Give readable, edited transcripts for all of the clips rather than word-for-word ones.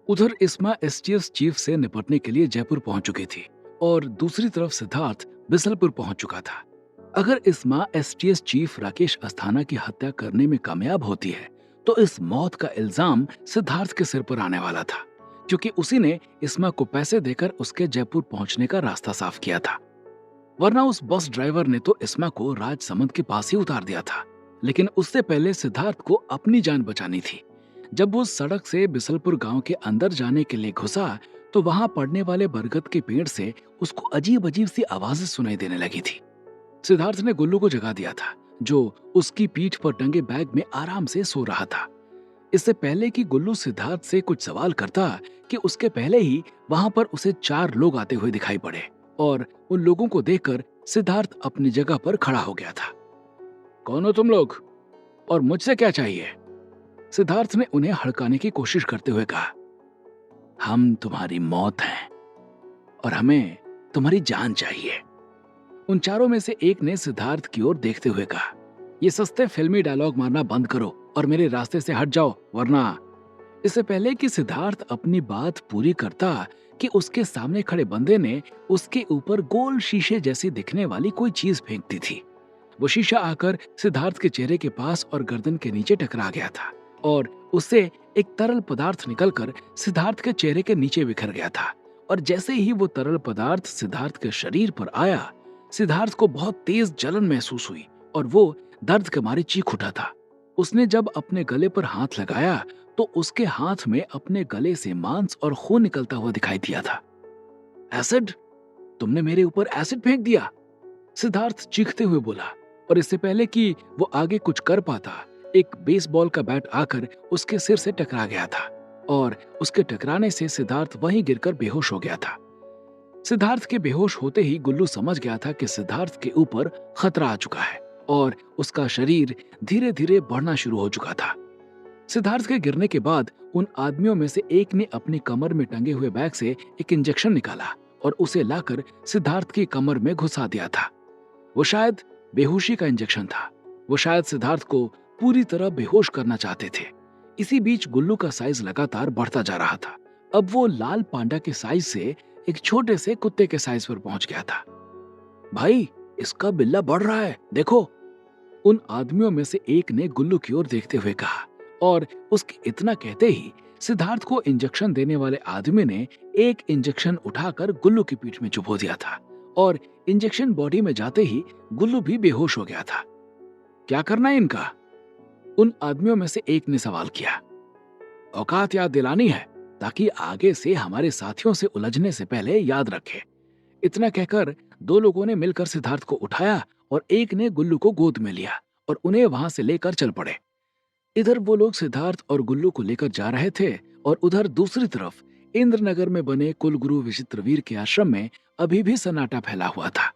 उधर इस्मा STS chief से निपटने के लिए जयपुर पहुंच चुकी थी और दूसरी तरफ सिद्धार्थ बिसलपुर पहुंच चुका था। अगर इस्मा एसटीएस चीफ राकेश अस्थाना की हत्या करने में कामयाब होती है तो इस मौत का इल्जाम सिद्धार्थ के सिर पर आने वाला था, क्योंकि उसी ने इस्मा को पैसे देकर उसके जयपुर पहुंचने का रास्ता साफ किया था। वरना उस बस ड्राइवर ने तो इस्मा को राजसमंद के पास ही उतार दिया था। लेकिन उससे पहले सिद्धार्थ को अपनी जान बचानी थी। जब वो सड़क से बिसलपुर गांव के अंदर जाने के लिए घुसा तो वहां पड़ने वाले बरगद के पेड़ से उसको अजीब अजीब सी आवाजें सुनाई देने लगी थी। सिद्धार्थ ने गुल्लू को जगा दिया था, जो उसकी पीठ पर टंगे बैग में आराम से सो रहा था। इससे पहले कि गुल्लू सिद्धार्थ से कुछ सवाल करता कि उसके पहले ही वहां पर उसे 4 लोग आते हुए दिखाई पड़े और उन लोगों को देखकर सिद्धार्थ अपनी जगह पर खड़ा हो गया था। कौन हो तुम लोग और मुझसे क्या चाहिए? सिद्धार्थ ने उन्हें हड़काने की कोशिश करते हुए कहा। हम तुम्हारी मौत हैं और हमें तुम्हारी जान चाहिए। उन चारों में से एक ने सिद्धार्थ की ओर देखते हुए कहा, ये सस्ते फिल्मी डायलॉग मारना बंद करो और मेरे रास्ते से हट जाओ, वरना। इससे पहले कि सिद्धार्थ अपनी बात पूरी करता कि उसके सामने खड़े बंदे ने उसके ऊपर गोल शीशे जैसी दिखने वाली कोई चीज फेंक दी थी। वो शीशा आकर सिद्धार्थ के चेहरे के पास और गर्दन के नीचे टकरा गया था और उससे एक तरल पदार्थ निकलकर सिद्धार्थ के चेहरे के नीचे बिखर गया था। और जैसे ही वो तरल पदार्थ सिद्धार्थ के शरीर पर आया, सिद्धार्थ को बहुत तेज जलन महसूस हुई और वो दर्द के मारे चीख उठा था। उसने जब अपने गले पर हाथ लगाया तो उसके हाथ में अपने गले से मांस और खून निकलता हुआ दिखाई दिया था। एसिड? तुमने मेरे ऊपर एसिड फेंक दिया? सिद्धार्थ चीखते हुए बोला। और इससे पहले कि वो आगे कुछ कर पाता, एक बेसबॉल का बैट आकर उसके सिर से टकरा गया था और उसके टकराने से सिद्धार्थ वहीं गिरकर बेहोश हो गया था। सिद्धार्थ के बेहोश होते ही गुल्लू समझ गया था कि सिद्धार्थ के ऊपर खतरा आ चुका है और उसका शरीर धीरे धीरे बढ़ना शुरू हो चुका था। सिद्धार्थ के गिरने के बाद उन आदमियों में से एक ने अपनी कमर में टंगे हुए बैग से एक इंजेक्शन निकाला और उसे लाकर सिद्धार्थ की कमर में घुसा दिया था। वो शायद बेहोशी का इंजेक्शन था। वो शायद सिद्धार्थ को पूरी तरह बेहोश करना चाहते थे। इसी बीच गुल्लू का साइज लगातार बढ़ता जा रहा था। अब वो लाल पांडा के साइज से एक छोटे से कुत्ते के साइज पर पहुंच गया था। भाई, इसका बिल्ला बढ़ रहा है, देखो। उन आदमियों में से एक ने गुल्लू की ओर देखते हुए कहा और उसके इतना कहते ही सिद्धार्थ को इंजेक्शन देने वाले आदमी ने एक इंजेक्शन उठाकर गुल्लू की पीठ में चुभो दिया था और इंजेक्शन बॉडी में जाते ही गुल्लू भी बेहोश हो गया था। क्या करना है इनका? उन आदमियों में से एक ने सवाल किया। औकात याद दिलानी है ताकि आगे से हमारे साथियों से उलझने से पहले याद रखे। इतना कहकर 2 लोगों ने मिलकर सिद्धार्थ को उठाया और एक ने गुल्लू को गोद में लिया और उन्हें वहां से लेकर चल पड़े। इधर वो लोग सिद्धार्थ और गुल्लू को लेकर जा रहे थे और उधर दूसरी तरफ इंद्रनगर में बने कुलगुरु विचित्रवीर के आश्रम में अभी भी सन्नाटा फैला हुआ था।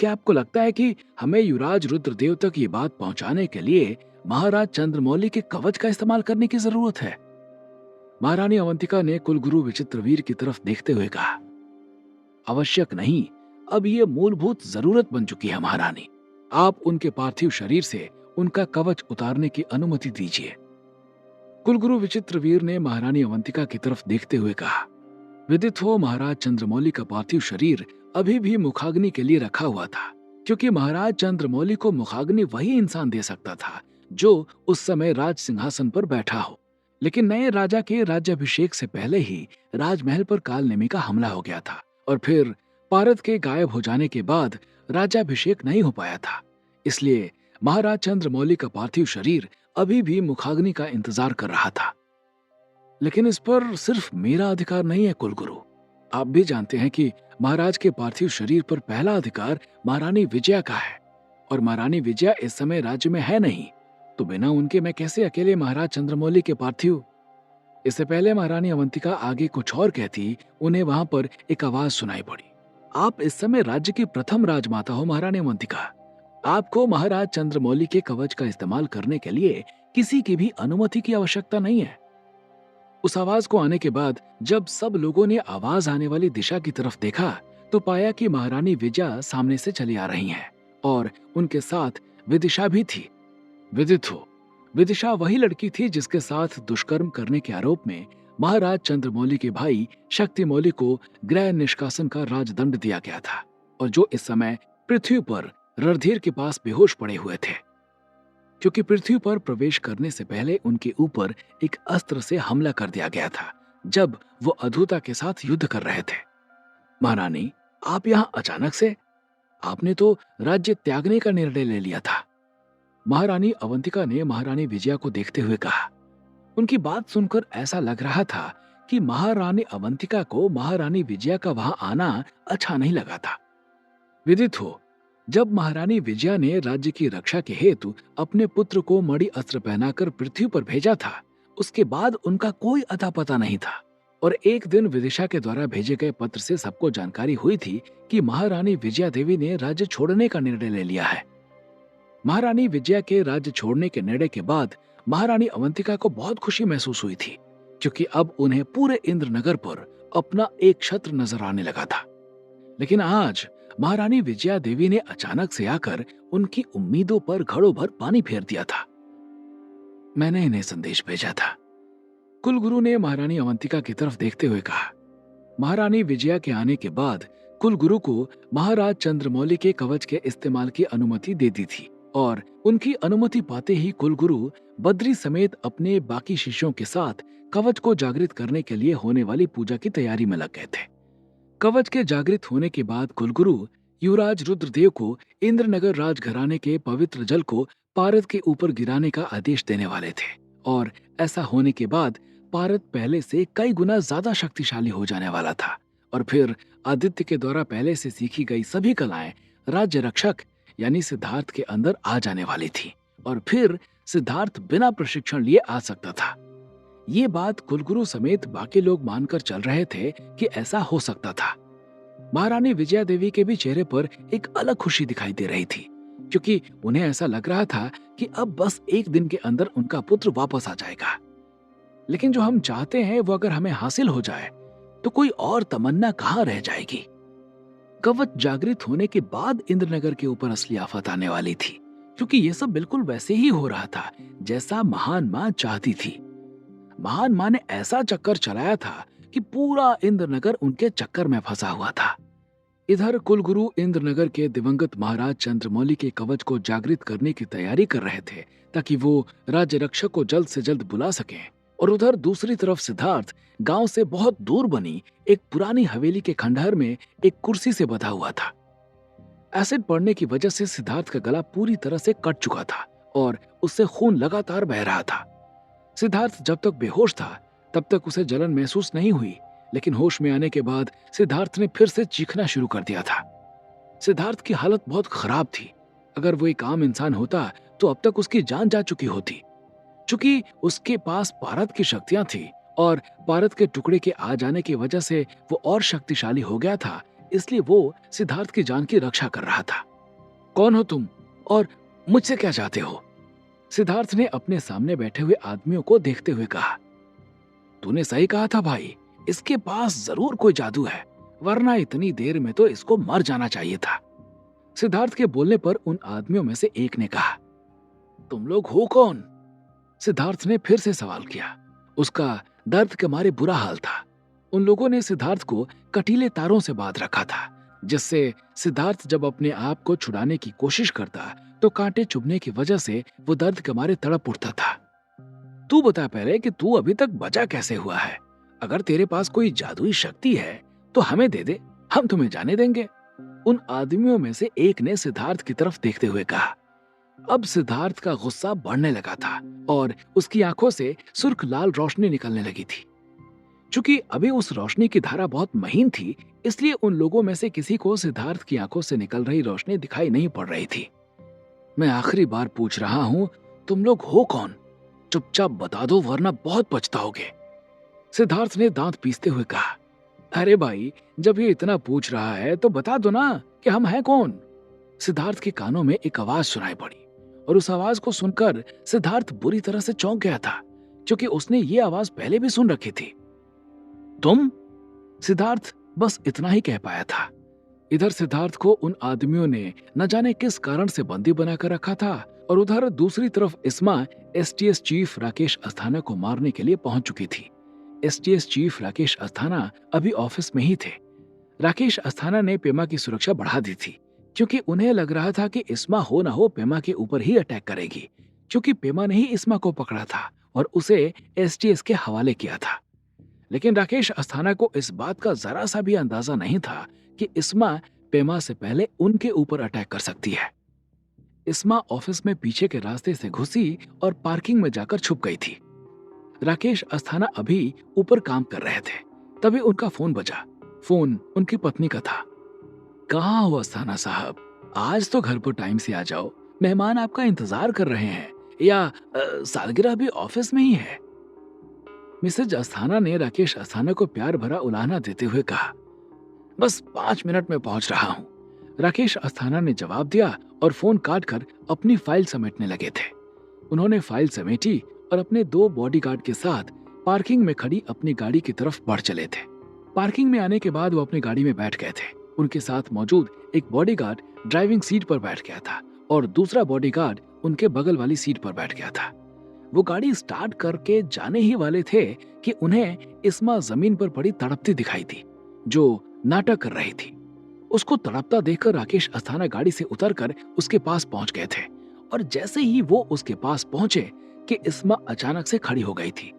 क्या आपको लगता है कि हमें युवराज रुद्रदेव तक ये बात पहुंचाने के लिए महाराज चंद्रमौली के कवच का इस्तेमाल करने की जरूरत है? महारानी अवंतिका ने कुलगुरु विचित्रवीर की तरफ देखते हुए कहा। आवश्यक नहीं, अब ये मूलभूत जरूरत बन चुकी है महारानी। आप उनके पार्थिव शरीर से उनका कवच उतारने की अनुमति दीजिए। कुलगुरु विचित्रवीर ने महारानी अवंतिका की तरफ देखते हुए कहा। विदित हो, महाराज चंद्रमौली का पार्थिव शरीर अभी भी मुखाग्नि के लिए रखा हुआ था, क्योंकि महाराज चंद्रमौली को मुखाग्नि वही इंसान दे सकता था जो उस समय राज सिंहासन पर बैठा हो। लेकिन नए राजा के राज्याभिषेक से पहले ही राजमहल पर कालनेमी का हमला हो गया था और फिर पारद के गायब हो जाने के बाद राज्याभिषेक नहीं हो पाया था। इसलिए महाराज चंद्रमौली का पार्थिव शरीर अभी भी मुखाग्नि का इंतजार कर रहा था। लेकिन इस पर सिर्फ मेरा अधिकार नहीं है कुलगुरु। आप भी जानते हैं कि महाराज के पार्थिव शरीर पर पहला अधिकार महारानी विजया का है और महारानी विजया इस समय राज्य में है नहीं, तो बिना उनके मैं कैसे अकेले महाराज चंद्रमौली के पार्थिव। इससे पहले महारानी अवंतिका आगे कुछ और कहती, उन्हें वहां पर एक आवाज सुनाई पड़ी। आप इस समय राज्य की प्रथम राजमाता हो महारानी अवंतिका। आपको महाराज चंद्रमौली के कवच का इस्तेमाल करने के लिए किसी की भी अनुमति की आवश्यकता नहीं है। उस आवाज को आने के बाद जब सब लोगों ने आवाज आने वाली दिशा की तरफ देखा तो पाया कि महारानी विजया सामने से चली आ रही हैं और उनके साथ विदिशा भी थी। विदित हो, विदिशा वही लड़की थी जिसके साथ दुष्कर्म करने के आरोप में महाराज चंद्रमौली के भाई शक्तिमौली को गृह निष्कासन का राजदंड दिया गया था और जो इस समय पृथ्वी पर रणधीर के पास बेहोश पड़े हुए थे, क्योंकि पृथ्वी पर प्रवेश करने से पहले उनके ऊपर एक अस्त्र से हमला कर दिया गया था जब वो अधूता के साथ युद्ध कर रहे थे। महारानी, आप यहाँ अचानक से? आपने तो राज्य त्यागने का निर्णय ले लिया था। महारानी अवंतिका ने महारानी विजया को देखते हुए कहा। उनकी बात सुनकर ऐसा लग रहा था कि महारानी अवंतिका को महारानी विजया का वहां आना अच्छा नहीं लगा था। विदित हो, जब महारानी विजया ने राज्य की रक्षा के हेतु अपने पुत्र को मणि अस्त्र पहनाकर पृथ्वी पर भेजा था, उसके बाद उनका कोई अता पता नहीं था और एक दिन विदिशा के द्वारा भेजे गए पत्र से सबको जानकारी हुई थी कि महारानी विजया देवी ने राज्य छोड़ने का निर्णय ले लिया है। महारानी विजया के राज्य छोड़ने के निर्णय के बाद महारानी अवंतिका को बहुत खुशी महसूस हुई थी, क्योंकि अब उन्हें पूरे इंद्रनगर पर अपना एक छत्र नजर आने लगा था। लेकिन आज महारानी विजया देवी ने अचानक से आकर उनकी उम्मीदों पर घड़ों भर पानी फेर दिया था। मैंने इन्हें संदेश भेजा था, कुलगुरु ने महारानी अवंतिका की तरफ देखते हुए कहा। महारानी विजया के आने के बाद कुलगुरु को महाराज चंद्रमौली के कवच के इस्तेमाल की अनुमति दे दी थी और उनकी अनुमति पाते ही कुलगुरु बद्री समेत अपने बाकी शिष्यों के साथ कवच को जागृत करने के लिए होने वाली पूजा की तैयारी में लग गए थे। कवच के जागृत होने के बाद कुलगुरु युवराज रुद्रदेव को इंद्रनगर राजघराने के पवित्र जल को पारद के ऊपर गिराने का आदेश देने वाले थे और ऐसा होने के बाद पारद पहले से कई गुना ज्यादा शक्तिशाली हो जाने वाला था और फिर आदित्य के द्वारा पहले से सीखी गई सभी कलाएं राज्य रक्षक यानी सिद्धार्थ के अंदर आ जाने वाली थी और फिर सिद्धार्थ बिना प्रशिक्षण लिए आ सकता था। ये बात कुलगुरु समेत बाकी लोग मानकर चल रहे थे कि ऐसा हो सकता था। महारानी विजया देवी के भी चेहरे पर एक अलग खुशी दिखाई दे रही थी, क्योंकि उन्हें ऐसा लग रहा था कि अब बस एक दिन के अंदर उनका पुत्र वापस आ जाएगा। लेकिन जो हम चाहते हैं वो अगर हमें हासिल हो जाए तो कोई और तमन्ना कहाँ रह जाएगी। कवच जागृत होने के बाद इंद्रनगर के ऊपर असली आफत आने वाली थी, क्योंकि ये सब बिल्कुल वैसे ही हो रहा था जैसा महान माँ चाहती थी। महान माँ ने ऐसा चक्कर चलाया था कि पूरा इंद्रनगर उनके चक्कर में फंसा हुआ था। इधर कुलगुरु इंद्रनगर के दिवंगत महाराज चंद्रमौली के कवच को जागृत करने की तैयारी कर रहे थे ताकि वो राज्य रक्षक को जल्द से जल्द बुला सकें, और उधर दूसरी तरफ सिद्धार्थ गांव से बहुत दूर बनी एक पुरानी हवेली के खंडहर में एक कुर्सी से बंधा हुआ था। एसिड पड़ने की वजह से सिद्धार्थ का गला पूरी तरह से कट चुका था और उससे खून लगातार बह रहा था। सिद्धार्थ जब तक बेहोश था तब तक उसे जलन महसूस नहीं हुई, लेकिन होश में आने के बाद सिद्धार्थ ने फिर से चीखना शुरू कर दिया था। सिद्धार्थ की हालत बहुत खराब थी। अगर वो एक आम इंसान होता तो अब तक उसकी जान जा चुकी होती। चूंकि उसके पास पारद की शक्तियां थी और पारद के टुकड़े के आ जाने की वजह से वो और शक्तिशाली हो गया था, इसलिए वो सिद्धार्थ की जान की रक्षा कर रहा था। कौन हो तुम और मुझसे क्या चाहते हो? सिद्धार्थ ने अपने सामने बैठे हुए आदमियों को देखते हुए कहा। तूने सही कहा था भाई, इसके पास जरूर कोई जादू है, वरना इतनी देर में तो इसको मर जाना चाहिए था। सिद्धार्थ के बोलने पर उन आदमियों में से एक ने कहा, तुम लोग हो कौन? सिद्धार्थ ने फिर से सवाल किया। उसका दर्द के मारे बुरा हाल था। उन लोगों ने सिद्धार्थ को कटीले तारों से बांध रखा था, जिससे सिद्धार्थ जब अपने आप को छुड़ाने की कोशिश करता तो कांटे चुभने की वजह से वो दर्द के मारे तड़प उठता था। तू बता पहले कि तू अभी तक बचा कैसे हुआ है? अगर तेरे पास कोई जादुई शक्ति है तो हमें दे दे, हम तुम्हें जाने देंगे। उन आदमियों में से एक ने सिद्धार्थ की तरफ देखते हुए कहा। अब सिद्धार्थ का गुस्सा बढ़ने लगा था और उसकी आंखों से सुर्ख लाल रोशनी निकलने लगी थी। चूंकि अभी उस रोशनी की धारा बहुत महीन थी, इसलिए उन लोगों में से किसी को सिद्धार्थ की आंखों से निकल रही रोशनी दिखाई नहीं पड़ रही थी। मैं आखिरी बार पूछ रहा हूं, तुम लोग हो कौन? चुपचाप बता दो, वरना बहुत पछताओगे। सिद्धार्थ ने दांत पीसते हुए कहा। अरे भाई, जब ये इतना पूछ रहा है तो बता दो ना कि हम हैं कौन। सिद्धार्थ के कानों में एक आवाज सुनाई पड़ी और उस आवाज को सुनकर सिद्धार्थ बुरी तरह से चौंक गया था, क्योंकि उसने ये आवाज पहले भी सुन रखी थी। तुम? सिद्धार्थ बस इतना ही कह पाया था। इधर सिद्धार्थ को उन आदमियों ने न जाने किस कारण से बंदी बनाकर रखा था और उधर दूसरी तरफ इस्मा एसटीएस चीफ राकेश अस्थाना को मारने के लिए पहुंच चुकी थी। एसटीएस चीफ राकेश अस्थाना अभी ऑफिस में ही थे। राकेश अस्थाना ने पेमा की सुरक्षा बढ़ा दी थी, क्योंकि उन्हें लग रहा था कि इस्मा हो ना हो पेमा के ऊपर ही अटैक करेगी, क्योंकि पेमा ने ही इस्मा को पकड़ा था और उसे एसटीएस के हवाले किया था। लेकिन राकेश अस्थाना को इस बात का जरा सा भी अंदाजा नहीं था कि इस्मा पेमा से पहले उनके ऊपर अटैक कर सकती है। इस्मा ऑफिस में पीछे के रास्ते से घुसी और पार्किंग में जाकर छुप गई थी। राकेश अस्थाना अभी ऊपर काम कर रहे थे, तभी उनका फोन बजा। फोन उनकी पत्नी का था। कहाँ हो अस्थाना साहब, आज तो घर पर टाइम से आ जाओ, मेहमान आपका इंतजार कर रहे हैं, या सालगिरह भी ऑफिस में ही है। मिसेज अस्थाना ने राकेश अस्थाना को प्यार भरा उलाहना देते हुए कहा, बस 5 मिनट में पहुंच रहा हूं। राकेश अस्थाना ने जवाब दिया और फोन काटकर अपनी फाइल समेटने लगे थे। उन्होंने फाइल समेटी और अपने 2 बॉडीगार्ड के साथ पार्किंग में खड़ी अपनी गाड़ी की तरफ बढ़ चले थे। पार्किंग में आने के बाद वो अपनी गाड़ी में बैठ गए थे। उनके साथ मौजूद एक बॉडीगार्ड ड्राइविंग सीट पर बैठ गया था और दूसरा बॉडीगार्ड उनके बगल वाली सीट पर बैठ गया था। वो गाड़ी स्टार्ट करके जाने ही वाले थे कि उन्हें इस्मा जमीन पर पड़ी तड़पती दिखाई दी, जो नाटक कर रही थी। उसको तड़पता देखकर राकेश अस्थाना गाड़ी से उतरकर उसके पास पहुंच गए थे और जैसे ही वो उसके पास पहुंचे कि इस्मा अचानक से खड़ी हो गई थी।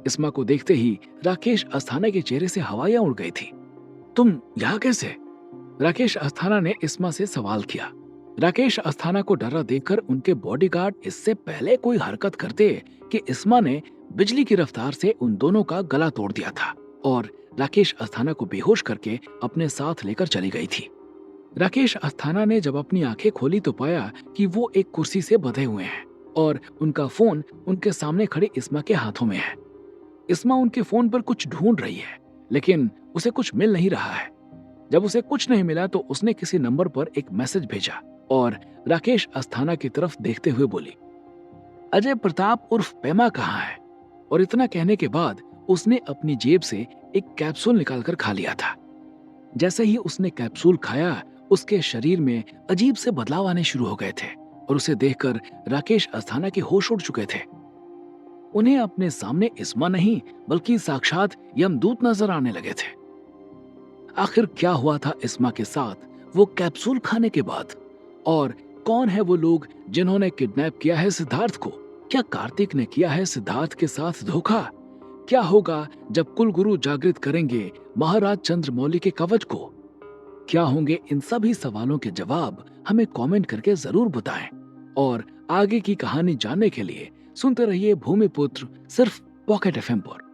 इस्मा को देखते ही राकेश अस्थाना के चेहरे से हवाइयां उड़ गई थी। तुम यहाँ कैसे? राकेश अस्थाना ने इस्मा से सवाल किया। राकेश अस्थाना को डरा देखकर उनके बॉडीगार्ड इससे पहले कोई हरकत करते कि इस्मा ने बिजली की रफ्तार से उन दोनों का गला तोड़ दिया था और राकेश अस्थाना को बेहोश करके अपने साथ लेकर चली गई थी। राकेश अस्थाना ने जब अपनी आंखें खोली तो पाया कि वो एक कुर्सी से बंधे हुए हैं और उनका फोन उनके सामने खड़े इस्मा के हाथों में है। इस्मा उनके फोन पर कुछ ढूंढ रही है, लेकिन उसे कुछ मिल नहीं रहा है। जब उसे कुछ नहीं मिला तो उसने किसी नंबर पर एक मैसेज भेजा और राकेश अस्थाना की तरफ देखते हुए बोली, अजय प्रताप उर्फ पेमा कहाँ है? और इतना कहने के बाद उसने अपनी जेब से एक कैप्सूल निकालकर खा लिया था। जैसे ही उसने कैप्सूल खाया, उसके शरीर में अजीब से बदलाव आने शुरू हो गए थे और उसे देखकर राकेश अस्थाना के होश उड़ चुके थे। उन्हें अपने सामने इस्मा नहीं बल्कि साक्षात यमदूत नजर आने लगे थे। आखिर क्या हुआ था इस्मा के साथ वो कैप्सूल खाने के बाद? और कौन है वो लोग जिन्होंने किडनैप किया है सिद्धार्थ को? क्या कार्तिक ने किया है सिद्धार्थ के साथ धोखा? क्या होगा जब कुलगुरु जागृत करेंगे महाराज चंद्रमौली के कवच को? क्या होंगे इन सभी सवालों के जवाब? हमें कमेंट करके जरूर बताएं और आगे की कहानी जानने के लिए सुनते रहिए भूमिपुत्र सिर्फ पॉकेट एफएम पर।